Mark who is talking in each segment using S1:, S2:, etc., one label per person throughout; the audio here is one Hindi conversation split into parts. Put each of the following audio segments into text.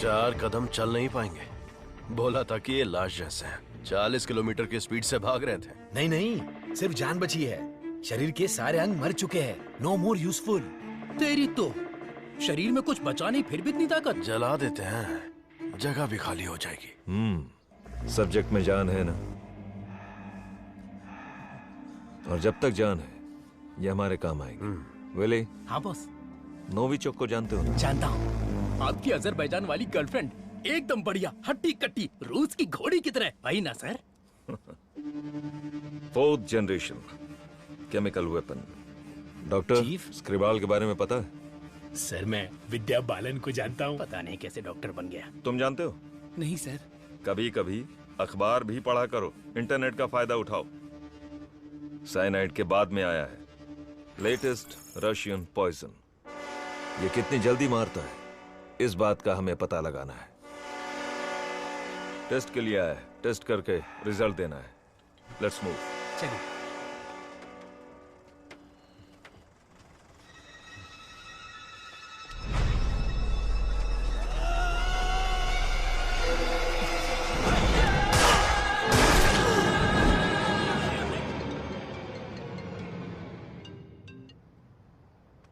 S1: 4 कदम चल नहीं पाएंगे। बोला था कि ये लाश जैसे हैं। 40 किलोमीटर की स्पीड से भाग रहे थे।
S2: नहीं नहीं, सिर्फ जान बची है। शरीर के सारे अंग मर चुके हैं। No more useful.
S3: तेरी तो शरीर में कुछ बचा नहीं, फिर भी इतनी ताकत।
S1: जला देते हैं, जगह भी खाली हो जाएगी।
S4: सब्जेक्ट में जान है ना, और जब तक जान है ये हमारे काम आएगी। विली।
S3: हाँ बॉस।
S4: नोविचोक को जानते हो ना?
S3: जानता हूँ। आपकी अजरबैजान वाली गर्लफ्रेंड एकदम बढ़िया, हट्टी कट्टी, रूस की घोड़ी की तरह। वही ना sir?
S4: 4th generation chemical weapon. Doctor
S3: chief?
S4: Skripal के बारे में पता है?
S2: सर मैं विद्या बालन को जानता हूँ।
S3: पता नहीं कैसे डॉक्टर बन गया।
S4: तुम जानते हो?
S3: नहीं सर।
S4: कभी कभी अखबार भी पढ़ा करो, इंटरनेट का फायदा उठाओ। साइनाइड के बाद में आया है लेटेस्ट रशियन पॉइजन। ये कितनी जल्दी मारता है, इस बात का हमें पता लगाना है। टेस्ट के लिए आया है, टेस्ट करके रिजल्ट देना है। Let's move.
S3: चलिए।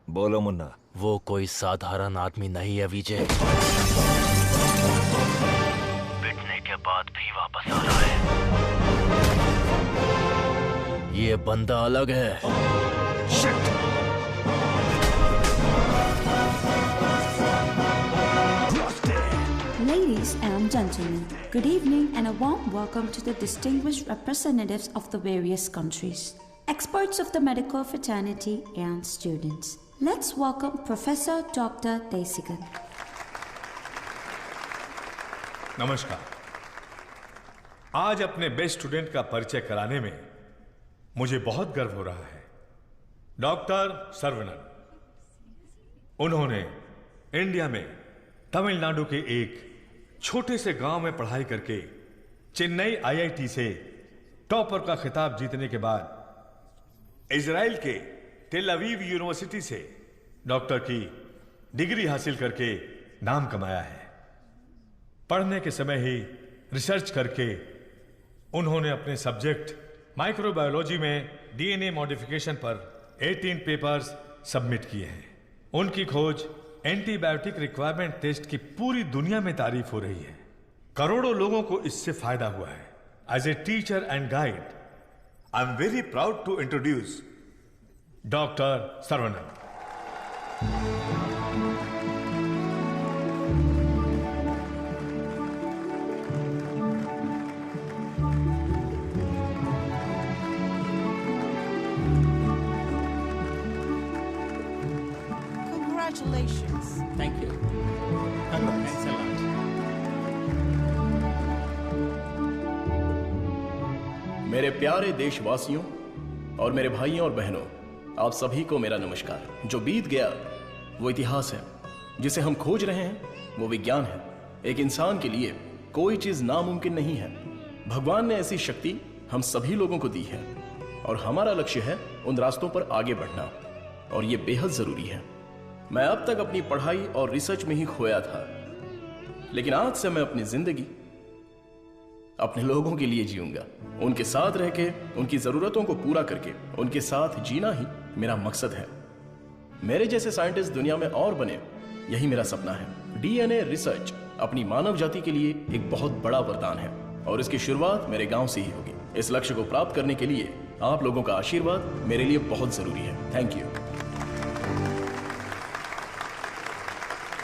S4: बोलो मुन्ना।
S5: वो कोई साधारण आदमी नहीं है विजय। पिटने के बाद भी वापस आ रहा है। ये बंदा अलग है। Shit!
S6: Ladies and gentlemen, good evening and a warm welcome to the distinguished representatives of the various countries, experts of the medical fraternity and students. Let's welcome Professor Dr. Desigan.
S7: नमस्कार। आज अपने बेस्ट स्टूडेंट का परिचय कराने में मुझे बहुत गर्व हो रहा है। डॉक्टर सर्वनन। उन्होंने इंडिया में तमिलनाडु के एक छोटे से गांव में पढ़ाई करके चेन्नई आईआईटी से टॉपर का खिताब जीतने के बाद इजराइल के टेल अवीव यूनिवर्सिटी से डॉक्टर की डिग्री हासिल करके नाम कमाया है। पढ़ने के समय ही रिसर्च करके उन्होंने अपने सब्जेक्ट माइक्रोबायोलॉजी में डीएनए मॉडिफिकेशन पर 18 पेपर्स सबमिट किए हैं। उनकी खोज एंटीबायोटिक रिक्वायरमेंट टेस्ट की पूरी दुनिया में तारीफ हो रही है। करोड़ों लोगों को इससे फायदा हुआ है। As a teacher and guide, I am very proud to introduce doctor Saravanan.
S8: Congratulations.
S3: Thank you. Thanks a lot.
S9: मेरे प्यारे देशवासियों और मेरे भाइयों और बहनों, आप सभी को मेरा नमस्कार। जो बीत गया वो इतिहास है, जिसे हम खोज रहे हैं वो विज्ञान है। एक इंसान के लिए कोई चीज नामुमकिन नहीं है। भगवान ने ऐसी शक्ति हम सभी लोगों को दी है और हमारा लक्ष्य है उन रास्तों पर आगे बढ़ना, और ये बेहद जरूरी है। मैं अब तक अपनी पढ़ाई और रिसर्च में ही खोया था, लेकिन आज से मैं अपनी जिंदगी अपने लोगों के लिए जीऊंगा। उनके साथ रह के, उनकी जरूरतों को पूरा करके, उनके साथ जीना ही मेरा मकसद है। मेरे जैसे साइंटिस्ट दुनिया में और बने, यही मेरा सपना है। डीएनए रिसर्च अपनी मानव जाति के लिए एक बहुत बड़ा वरदान है और इसकी शुरुआत मेरे गांव से ही होगी। इस लक्ष्य को प्राप्त करने के लिए आप लोगों का आशीर्वाद मेरे लिए बहुत जरूरी है। Thank you.